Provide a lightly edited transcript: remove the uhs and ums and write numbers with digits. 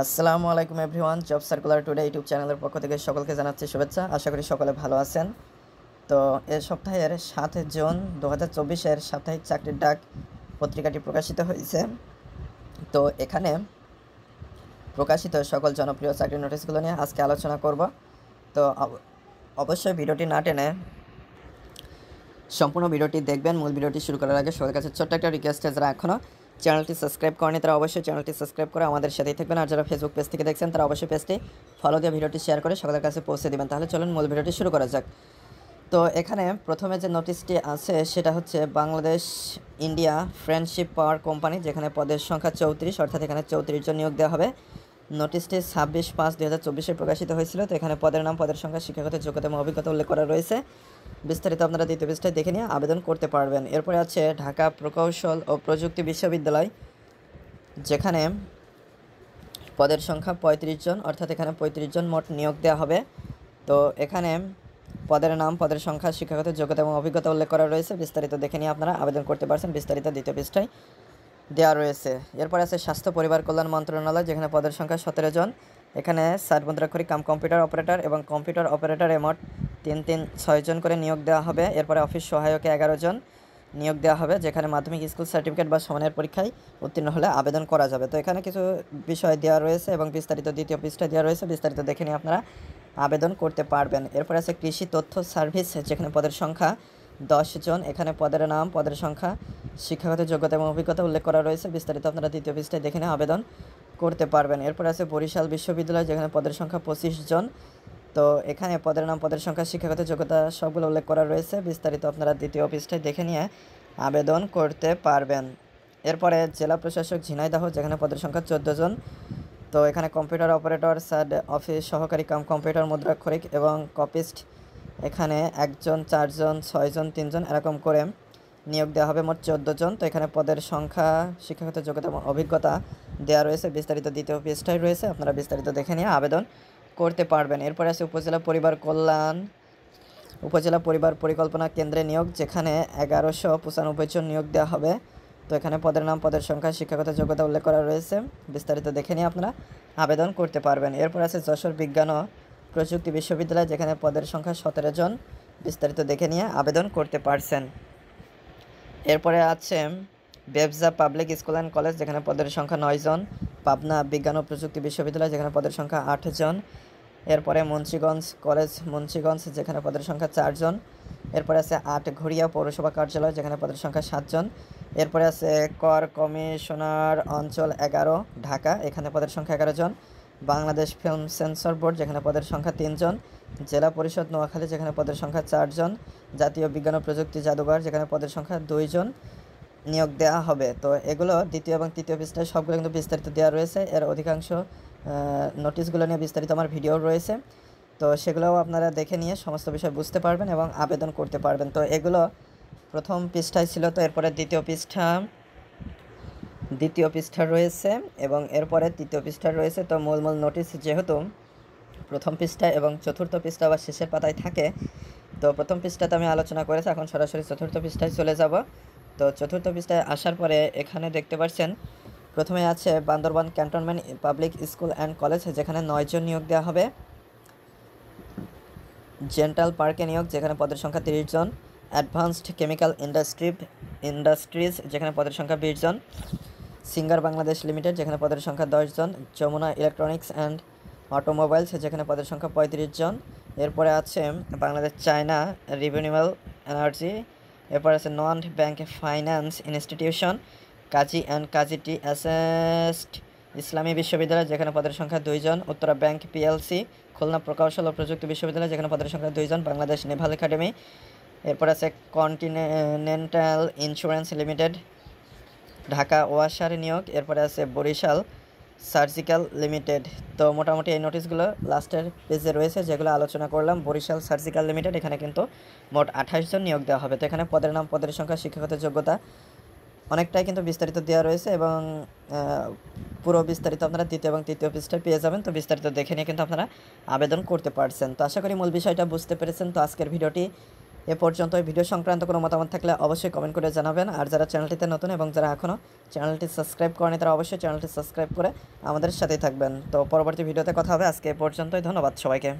আসসালামু আলাইকুম everyone, job circular today YouTube চ্যানেলের পক্ষ থেকে সকলকে জানাচ্ছি শুভেচ্ছা। আশা করি সকলে ভালো আছেন। তো এ সপ্তাহের ৭ জুন ২০২৪-এর সাপ্তাহিক চাকরির ডাক পত্রিকাটি প্রকাশিত হয়েছে। তো এখানে প্রকাশিত সকল জনপ্রিয় চাকরির নোটিশগুলো নিয়ে আজকে আলোচনা করব। তো অবশ্যই ভিডিওটি না টেনে সম্পূর্ণ ভিডিওটি দেখবেন। মূল ভিডিওটি শুরু করার আগে সবার কাছে ছোট্ট একটা রিকোয়েস্ট, যারা এখনও চ্যানেলটি সাবস্ক্রাইব করেনি তারা অবশ্যই চ্যানেলটি সাবস্ক্রাইব করে আমাদের সাথেই থাকবেন। আর যারা ফেসবুক পেজ থেকে দেখছেন তারা অবশ্যই পেজটি ফলো দিয়ে ভিডিওটি শেয়ার করে সকলের কাছে পৌঁছে দেবেন। তাহলে চলুন মূল ভিডিওটি শুরু করা যাক। তো এখানে প্রথমে যে নোটিশটি আছে সেটা হচ্ছে Bangladesh India friendship power company, যেখানে পদের সংখ্যা 34, অর্থাৎ এখানে 34 জন নিয়োগ দেওয়া হবে। নোটিশটি 26/5/2024-এ প্রকাশিত হয়েছিল। তো এখানে পদের নাম, পদের সংখ্যা, শিক্ষাগত যোগ্যতা এবং অভিজ্ঞতা উল্লেখ করা রয়েছে। বিস্তারিত আপনারা দ্বিতীয় পৃষ্ঠায় দেখে নিয়ে আবেদন করতে পারবেন। এরপরে আছে ঢাকা প্রকৌশল ও প্রযুক্তি বিশ্ববিদ্যালয়, যেখানে পদের সংখ্যা 35 জন, অর্থাৎ এখানে 35 জন মোট নিয়োগ দেওয়া হবে। তো এখানে পদের নাম, পদের সংখ্যা, শিক্ষাগত যোগ্যতা এবং অভিজ্ঞতা উল্লেখ করা রয়েছে। বিস্তারিত দেখে নিয়ে আপনারা আবেদন করতে পারছেন। বিস্তারিত দ্বিতীয় পৃষ্ঠায় দেওয়া রয়েছে। এরপর আছে স্বাস্থ্য পরিবার কল্যাণ মন্ত্রণালয়, যেখানে পদের সংখ্যা 17 জন। এখানে স্যার মুদ্রাক্ষরিক কাম কম্পিউটার অপারেটর এবং কম্পিউটার অপারেটরে মোট 6 জন করে নিয়োগ দেওয়া হবে। এরপরে অফিস সহায়কে 11 জন নিয়োগ দেওয়া হবে, যেখানে মাধ্যমিক স্কুল সার্টিফিকেট বা সমানের পরীক্ষায় উত্তীর্ণ হলে আবেদন করা যাবে। তো এখানে কিছু বিষয় দেওয়া রয়েছে এবং বিস্তারিত দ্বিতীয় পৃষ্ঠায় দেওয়া রয়েছে। বিস্তারিত দেখে নিয়ে আপনারা আবেদন করতে পারবেন। এরপর আছে কৃষি তথ্য সার্ভিস, যেখানে পদের সংখ্যা 10 জন। এখানে পদের নাম, পদের সংখ্যা, শিক্ষাগত যোগ্যতা এবং অভিজ্ঞতা উল্লেখ করা রয়েছে। বিস্তারিত আপনারা দ্বিতীয় পৃষ্ঠায় দেখে নিয়ে আবেদন করতে পারবেন। এরপর আছে বরিশাল বিশ্ববিদ্যালয়, যেখানে পদের সংখ্যা 25 জন। তো এখানে পদের নাম, পদের সংখ্যা, শিক্ষাগত যোগ্যতা সবগুলো উল্লেখ করা রয়েছে। বিস্তারিত আপনারা দ্বিতীয় পৃষ্ঠায় দেখে নিয়ে আবেদন করতে পারবেন। এরপরে জেলা প্রশাসক ঝিনাইদহ, যেখানে পদের সংখ্যা 14 জন। তো এখানে কম্পিউটার অপারেটর, স্যাড অফিস সহকারী কাম কম্পিউটার মুদ্রাক্ষরিক এবং কপিস্ট, এখানে 1 জন, 4 জন, 6 জন, 3 জন এরকম করে নিয়োগ দেওয়া হবে, মোট 14 জন। তো এখানে পদের সংখ্যা, শিক্ষাগত যোগ্যতা এবং অভিজ্ঞতা দেওয়া রয়েছে। বিস্তারিত দ্বিতীয় পৃষ্ঠায় রয়েছে, আপনারা বিস্তারিত দেখে নিয়ে আবেদন করতে পারবেন। এরপরে আছে উপজেলা পরিবার পরিকল্পনা কেন্দ্রে নিয়োগ, যেখানে 1195 জন নিয়োগ দেওয়া হবে। তো এখানে পদের নাম, পদের সংখ্যা, শিক্ষাগত যোগ্যতা উল্লেখ করা রয়েছে। বিস্তারিত দেখে নিয়ে আপনারা আবেদন করতে পারবেন। এরপর আছে যশোর বিজ্ঞান ও প্রযুক্তি বিশ্ববিদ্যালয়, যেখানে পদের সংখ্যা 17 জন। বিস্তারিত দেখে নিয়ে আবেদন করতে পারছেন। এরপরে আছে বেবজা পাবলিক স্কুল অ্যান্ড কলেজ, যেখানে পদের সংখ্যা 9 জন। পাবনা বিজ্ঞান ও প্রযুক্তি বিশ্ববিদ্যালয়, যেখানে পদের সংখ্যা 8 জন। এরপরে মুন্সিগঞ্জ কলেজ মুন্সিগঞ্জ, যেখানে পদের সংখ্যা 4 জন। এরপরে আছে আটঘরিয়া পৌরসভা কার্যালয়, যেখানে পদের সংখ্যা 7 জন। এরপরে আছে কর কমিশনার অঞ্চল 11 ঢাকা, এখানে পদের সংখ্যা 11 জন। বাংলাদেশ ফিল্ম সেন্সর বোর্ড, যেখানে পদের সংখ্যা 3 জন। জেলা পরিষদ নোয়াখালী, যেখানে পদের সংখ্যা 4 জন। জাতীয় বিজ্ঞান ও প্রযুক্তি জাদুঘর, যেখানে পদের সংখ্যা 2 জন নিয়োগ দেওয়া হবে। তো এগুলো দ্বিতীয় এবং তৃতীয় পৃষ্ঠায় সবগুলো কিন্তু বিস্তারিত দেওয়া রয়েছে। এর অধিকাংশ নোটিশগুলো নিয়ে বিস্তারিত আমার ভিডিও রয়েছে, তো সেগুলোও আপনারা দেখে নিয়ে সমস্ত বিষয় বুঝতে পারবেন এবং আবেদন করতে পারবেন। তো এগুলো প্রথম পৃষ্ঠায় ছিল। তো এরপরে দ্বিতীয় পৃষ্ঠা রয়েছে এবং এরপরে তৃতীয় পৃষ্ঠা রয়েছে। তো মূল নোটিশ যেহেতু প্রথম পৃষ্ঠা এবং চতুর্থ পৃষ্ঠা বা শেষের পাতায় থাকে, তো প্রথম পৃষ্ঠাতে আমি আলোচনা করেছি, এখন সরাসরি চতুর্থ পৃষ্ঠায় চলে যাব। তো চতুর্থ পৃষ্ঠায় আসার পরে এখানে দেখতে পাচ্ছেন প্রথমে আছে Bandarban cantonment public school and college, যেখানে 9 জন নিয়োগ দেওয়া হবে। জেন্টাল পার্কে নিয়োগ, যেখানে পদের সংখ্যা 30 জন। অ্যাডভান্সড কেমিক্যাল ইন্ডাস্ট্রিজ, যেখানে পদের সংখ্যা 20 জন। সিঙ্গার বাংলাদেশ লিমিটেড, যেখানে পদের সংখ্যা 10 জন। যমুনা ইলেকট্রনিক্স অ্যান্ড অটোমোবাইলস, যেখানে পদের সংখ্যা 35 জন। এরপরে আছে বাংলাদেশ চায়না রিনিউয়েবল এনার্জি। এরপর আছে নন bank finance institution, Kazi and Kazi T asset ইসলামী বিশ্ববিদ্যালয়, যেখানে পদের সংখ্যা 2 জন। উত্তরা ব্যাংক পিএলসি, খুলনা প্রকৌশল ও প্রযুক্তি বিশ্ববিদ্যালয়, যেখানে পদের সংখ্যা 2 জন। বাংলাদেশ নেভাল একাডেমি। এরপর আছে কন্টিনেন্টাল ইন্স্যুরেন্স লিমিটেড, ঢাকা ওয়াসার নিয়োগ। এরপরে আছে বরিশাল সার্জিক্যাল লিমিটেড। তো মোটামুটি এই নোটিশগুলো লাস্টের পেজে রয়েছে, যেগুলো আলোচনা করলাম। বরিশাল সার্জিক্যাল লিমিটেড, এখানে কিন্তু মোট 28 জন নিয়োগ দেওয়া হবে। তো এখানে পদের নাম, পদের সংখ্যা, শিক্ষাগত যোগ্যতা অনেকটাই কিন্তু বিস্তারিত দেওয়া রয়েছে এবং পুরো বিস্তারিত আপনারা দ্বিতীয় এবং তৃতীয় পৃষ্ঠায় পেয়ে যাবেন। তো বিস্তারিত দেখে নিয়ে কিন্তু আপনারা আবেদন করতে পারছেন। তো আশা করি মূল বিষয়টা বুঝতে পেরেছেন। তো আজকের ভিডিওটি এ পর্যন্ত ভিডিও সংক্রান্ত কোনো মতামত থাকলে অবশ্যই কমেন্ট করে জানাবেন। আর যারা চ্যানেলটিতে নতুন এবং যারা এখনও চ্যানেলটি সাবস্ক্রাইব করেনি তারা অবশ্যই চ্যানেলটি সাবস্ক্রাইব করে আমাদের সাথেই থাকবেন। তো পরবর্তী ভিডিওতে কথা হবে। আজকে এ পর্যন্তই। ধন্যবাদ সবাইকে।